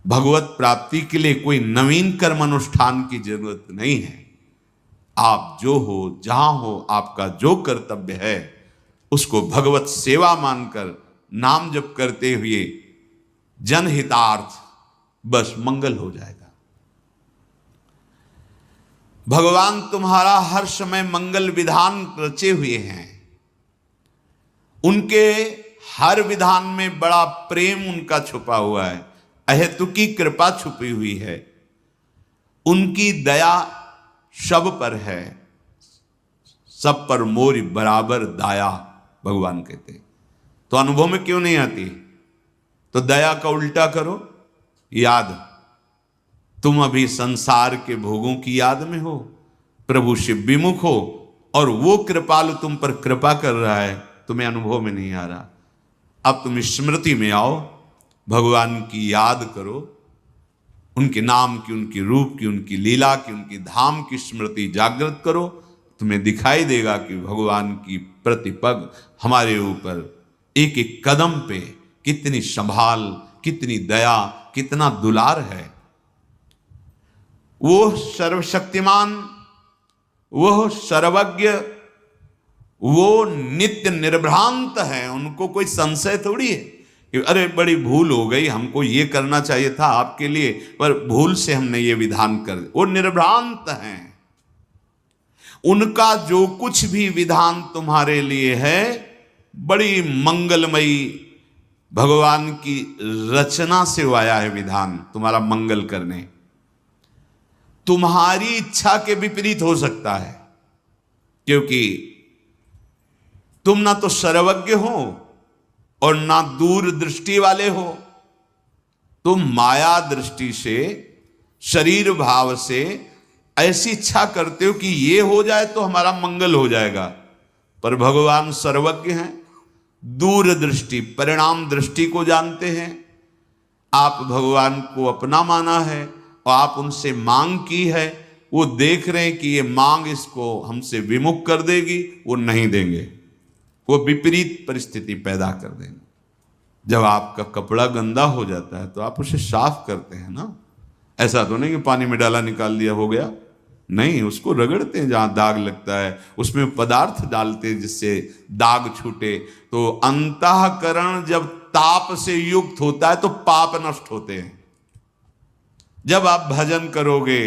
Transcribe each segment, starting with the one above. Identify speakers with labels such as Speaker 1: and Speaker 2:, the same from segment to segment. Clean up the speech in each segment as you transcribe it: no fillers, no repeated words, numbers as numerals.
Speaker 1: भगवत प्राप्ति के लिए कोई नवीन कर्म अनुष्ठान की जरूरत नहीं है। आप जो हो, जहां हो, आपका जो कर्तव्य है उसको भगवत सेवा मानकर नाम जप करते हुए जनहितार्थ, बस मंगल हो जाएगा। भगवान तुम्हारा हर समय मंगल विधान रचे हुए हैं। उनके हर विधान में बड़ा प्रेम उनका छुपा हुआ है, अहेतुकी कृपा छुपी हुई है, उनकी दया सब पर है। सब पर मोरी बराबर दाया, भगवान कहते। तो अनुभव में क्यों नहीं आती? तो दया का उल्टा करो, याद। तुम अभी संसार के भोगों की याद में हो, प्रभु से विमुख हो, और वो कृपालु तुम पर कृपा कर रहा है, तुम्हें अनुभव में नहीं आ रहा। अब तुम स्मृति में आओ, भगवान की याद करो, उनके नाम की, उनके रूप की, उनकी लीला की, उनकी धाम की स्मृति जागृत करो। तुम्हें दिखाई देगा कि भगवान की प्रतिपग हमारे ऊपर एक एक कदम पे कितनी संभाल, कितनी दया, कितना दुलार है। वो सर्वशक्तिमान, वह सर्वज्ञ, वो नित्य निर्भ्रांत है। उनको कोई संशय थोड़ी है कि अरे बड़ी भूल हो गई, हमको ये करना चाहिए था आपके लिए, पर भूल से हमने ये विधान कर दिया। वो निर्भ्रांत हैं। उनका जो कुछ भी विधान तुम्हारे लिए है बड़ी मंगलमयी, भगवान की रचना से आया है विधान तुम्हारा मंगल करने। तुम्हारी इच्छा के विपरीत हो सकता है, क्योंकि तुम ना तो सर्वज्ञ हो और ना दूर दृष्टि वाले हो। तुम माया दृष्टि से, शरीर भाव से ऐसी इच्छा करते हो कि ये हो जाए तो हमारा मंगल हो जाएगा, पर भगवान सर्वज्ञ हैं, दूर दृष्टि, परिणाम दृष्टि को जानते हैं। आप भगवान को अपना माना है और आप उनसे मांग की है, वो देख रहे हैं कि ये मांग इसको हमसे विमुख कर देगी, वो नहीं देंगे, वो विपरीत परिस्थिति पैदा कर देंगे। जब आपका कपड़ा गंदा हो जाता है तो आप उसे साफ करते हैं ना, ऐसा तो नहीं कि पानी में डाला निकाल दिया हो गया, नहीं, उसको रगड़ते हैं जहां दाग लगता है, उसमें पदार्थ डालते हैं जिससे दाग छूटे। तो अंतःकरण जब ताप से युक्त होता है तो पाप नष्ट होते हैं। जब आप भजन करोगे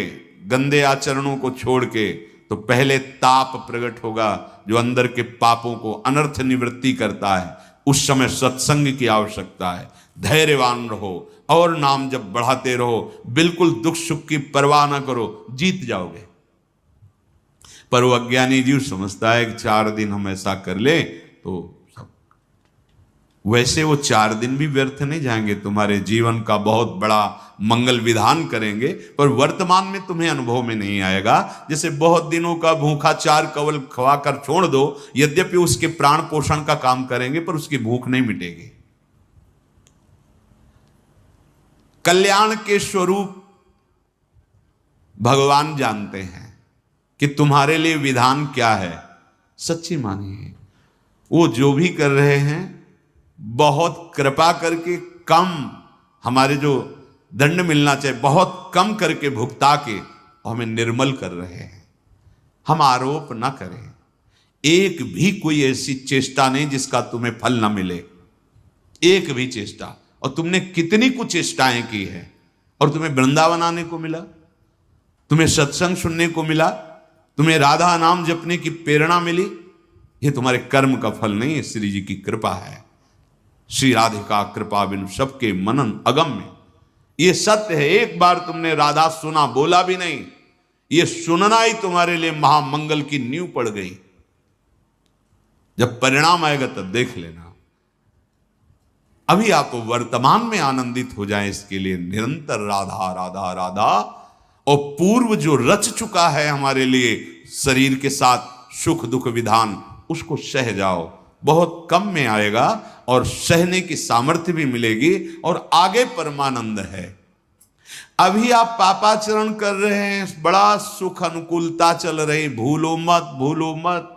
Speaker 1: गंदे आचरणों को छोड़ के, तो पहले ताप प्रकट होगा जो अंदर के पापों को अनर्थ निवृत्ति करता है। उस समय सत्संग की आवश्यकता है। धैर्यवान रहो और नाम जब बढ़ाते रहो, बिल्कुल दुख सुख की परवाह ना करो, जीत जाओगे। पर वो अज्ञानी जीव समझता है कि 4 दिन हम ऐसा कर ले तो सब, वैसे वो 4 दिन भी व्यर्थ नहीं जाएंगे, तुम्हारे जीवन का बहुत बड़ा मंगल विधान करेंगे, पर वर्तमान में तुम्हें अनुभव में नहीं आएगा। जैसे बहुत दिनों का भूखा 4 कवल खवाकर छोड़ दो, यद्यपि उसके प्राण पोषण का काम करेंगे, पर उसकी भूख नहीं मिटेगी। कल्याण के स्वरूप भगवान जानते हैं कि तुम्हारे लिए विधान क्या है। सच्ची मानिए, वो जो भी कर रहे हैं बहुत कृपा करके, कम हमारे जो दंड मिलना चाहिए बहुत कम करके भुगता के हमें निर्मल कर रहे हैं। हम आरोप ना करें, एक भी कोई ऐसी चेष्टा नहीं जिसका तुम्हें फल ना मिले, एक भी चेष्टा। और तुमने कितनी कुछ चेष्टाएं की है और तुम्हें वृंदावन आने को मिला, तुम्हें सत्संग सुनने को मिला, तुम्हें राधा नाम जपने की प्रेरणा मिली। ये तुम्हारे कर्म का फल नहीं है, श्री जी की कृपा है। श्री राधिका कृपा बिनु सबके मनन अगम्य, ये सत्य है। एक बार तुमने राधा सुना, बोला भी नहीं, ये सुनना ही तुम्हारे लिए महामंगल की नींव पड़ गई। जब परिणाम आएगा तब देख लेना। अभी आप वर्तमान में आनंदित हो जाएं, इसके लिए निरंतर राधा राधा राधा, और पूर्व जो रच चुका है हमारे लिए शरीर के साथ सुख दुख विधान, उसको सह जाओ। बहुत कम में आएगा और सहने की सामर्थ्य भी मिलेगी, और आगे परमानंद है। अभी आप पापाचरण कर रहे हैं, बड़ा सुख अनुकूलता चल रही, भूलो मत, भूलो मत।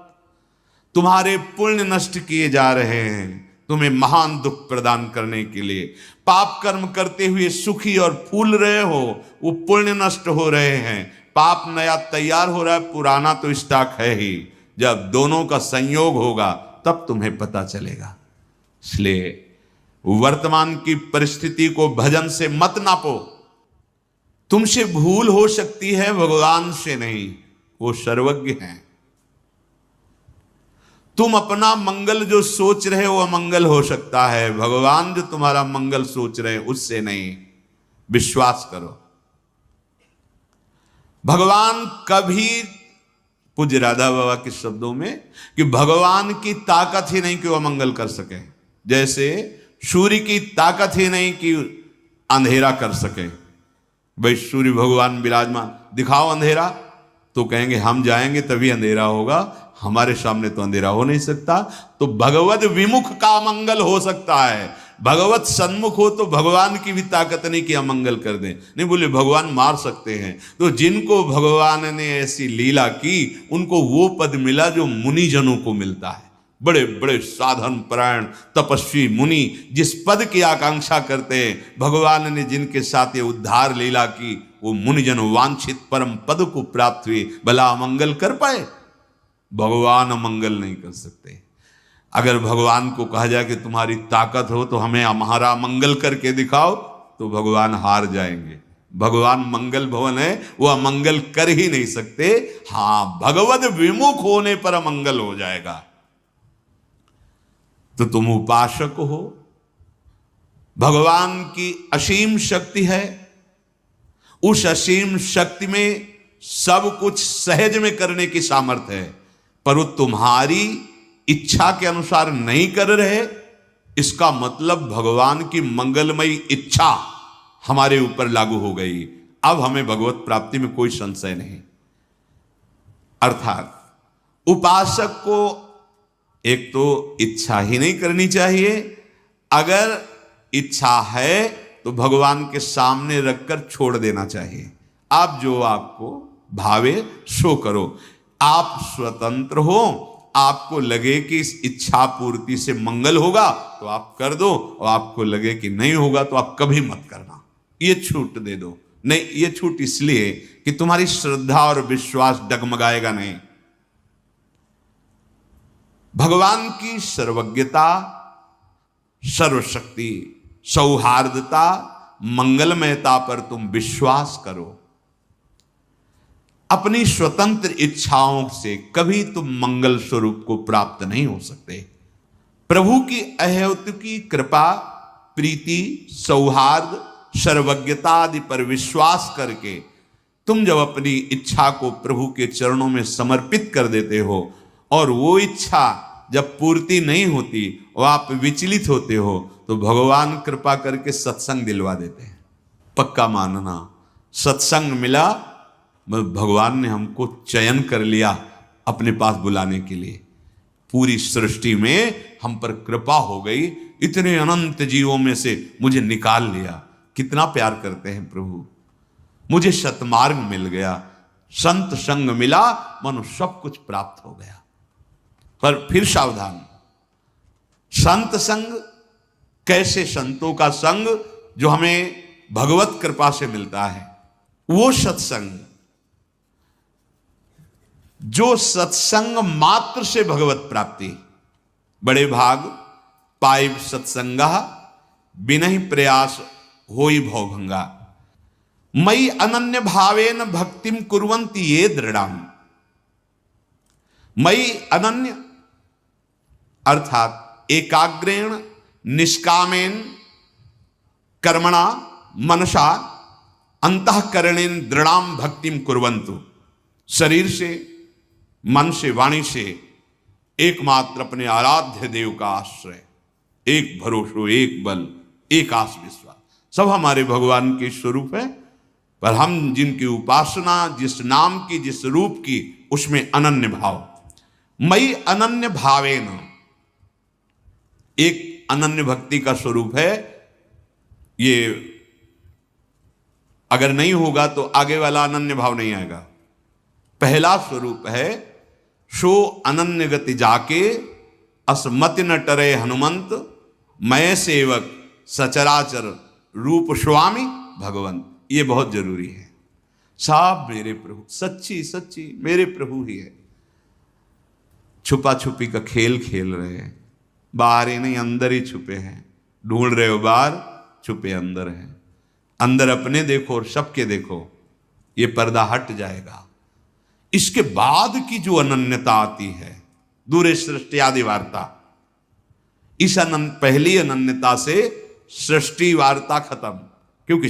Speaker 1: तुम्हारे पुण्य नष्ट किए जा रहे हैं, तुम्हें महान दुख प्रदान करने के लिए। पाप कर्म करते हुए सुखी और फूल रहे हो, वो पुण्य नष्ट हो रहे हैं। पाप नया तैयार हो रहा है, पुराना तो स्टॉक है ही। जब दोनों का संयोग होगा तब तुम्हें पता चलेगा। इसलिए वर्तमान की परिस्थिति को भजन से मत नापो। तुमसे भूल हो सकती है, भगवान से नहीं, वो सर्वज्ञ हैं। तुम अपना मंगल जो सोच रहे हो अमंगल हो सकता है, भगवान जो तुम्हारा मंगल सोच रहे हैं उससे नहीं। विश्वास करो, भगवान कभी, पूज्य राधा बाबा के शब्दों में, कि भगवान की ताकत ही नहीं कि वो अमंगल कर सके। जैसे सूर्य की ताकत ही नहीं कि अंधेरा कर सके। भाई सूर्य भगवान विराजमान, दिखाओ अंधेरा, तो कहेंगे हम जाएंगे तभी अंधेरा होगा, हमारे सामने तो अंधेरा हो नहीं सकता। तो भगवत विमुख का अमंगल हो सकता है, भगवत सन्मुख हो तो भगवान की भी ताकत नहीं कि अमंगल कर दें। नहीं बोले भगवान मार सकते हैं, तो जिनको भगवान ने ऐसी लीला की उनको वो पद मिला जो मुनिजनों को मिलता है। बड़े बड़े साधन परायण तपस्वी मुनि जिस पद की आकांक्षा करते हैं, भगवान ने जिनके साथ ये उद्धार लीला की, वो मुनिजन वांछित परम पद को प्राप्त हुए। भला अमंगल कर पाए? भगवान अमंगल नहीं कर सकते। अगर भगवान को कहा जाए कि तुम्हारी ताकत हो तो हमें हमारा मंगल करके दिखाओ, तो भगवान हार जाएंगे। भगवान मंगल भवन है, वो अमंगल कर ही नहीं सकते। हां, भगवत विमुख होने पर अमंगल हो जाएगा। तो तुम उपासक हो, भगवान की असीम शक्ति है, उस असीम शक्ति में सब कुछ सहज में करने की सामर्थ्य है, पर वो तुम्हारी इच्छा के अनुसार नहीं कर रहे। इसका मतलब भगवान की मंगलमयी इच्छा हमारे ऊपर लागू हो गई। अब हमें भगवत प्राप्ति में कोई संशय नहीं। अर्थात उपासक को एक तो इच्छा ही नहीं करनी चाहिए, अगर इच्छा है तो भगवान के सामने रखकर छोड़ देना चाहिए। आप जो आपको भावे सो करो। आप स्वतंत्र हो, आपको लगे कि इस इच्छा पूर्ति से मंगल होगा तो आप कर दो, और आपको लगे कि नहीं होगा तो आप कभी मत करना। ये छूट दे दो। नहीं, ये छूट इसलिए कि तुम्हारी श्रद्धा और विश्वास डगमगाएगा नहीं। भगवान की सर्वज्ञता, सर्वशक्ति, सौहार्दता, मंगलमयता पर तुम विश्वास करो। अपनी स्वतंत्र इच्छाओं से कभी तुम मंगल स्वरूप को प्राप्त नहीं हो सकते। प्रभु की अहेतुकी कृपा, प्रीति, सौहार्द, सर्वज्ञता आदि पर विश्वास करके तुम जब अपनी इच्छा को प्रभु के चरणों में समर्पित कर देते हो और वो इच्छा जब पूर्ति नहीं होती और आप विचलित होते हो, तो भगवान कृपा करके सत्संग दिलवा देते हैं। पक्का मानना, सत्संग मिला, भगवान ने हमको चयन कर लिया अपने पास बुलाने के लिए। पूरी सृष्टि में हम पर कृपा हो गई, इतने अनंत जीवों में से मुझे निकाल लिया। कितना प्यार करते हैं प्रभु। मुझे सतमार्ग मिल गया, संत संग मिला, मानो सब कुछ प्राप्त हो गया। पर फिर सावधान, संत संग कैसे? संतों का संग जो हमें भगवत कृपा से मिलता है, वो सत्संग जो सत्संग मात्र से भगवत प्राप्ति। बड़े भाग पाइब सत्संगा, बिनहि प्रयास होई भवभंगा। मई अनन्य भावेन भक्तिम कुर्वन्ति ये दृढ़ाम। मई अनन्य अर्थात एकाग्रेण निष्कामेन कर्मणा मनसा अंतःकरणेन दृढ़ाम भक्तिम कुर्वन्तु। शरीर से, मन से, वाणी से एकमात्र अपने आराध्य देव का आश्रय, एक भरोसो, एक बल, एक आस विश्वास, सब हमारे भगवान के स्वरूप है। पर हम जिनकी उपासना, जिस नाम की, जिस रूप की, उसमें अनन्य भाव। मई अनन्य भावेन, एक अनन्य भक्ति का स्वरूप है। ये अगर नहीं होगा तो आगे वाला अनन्य भाव नहीं आएगा। पहला स्वरूप है सो अनन्य गति जाके असमति न टरे हनुमंत, मैं सेवक सचराचर रूप स्वामी भगवंत, ये बहुत जरूरी है। सब मेरे प्रभु, सच्ची सच्ची मेरे प्रभु ही है। छुपा छुपी का खेल खेल रहे हैं, बाहर ही नहीं अंदर ही छुपे हैं। ढूंढ रहे हो बाहर, छुपे अंदर हैं। अंदर अपने देखो और सबके देखो, ये पर्दा हट जाएगा। इसके बाद की जो अनन्यता आती है, दूरे सृष्टि आदि वार्ता, इस पहली अनन्यता से सृष्टि वार्ता खत्म। क्योंकि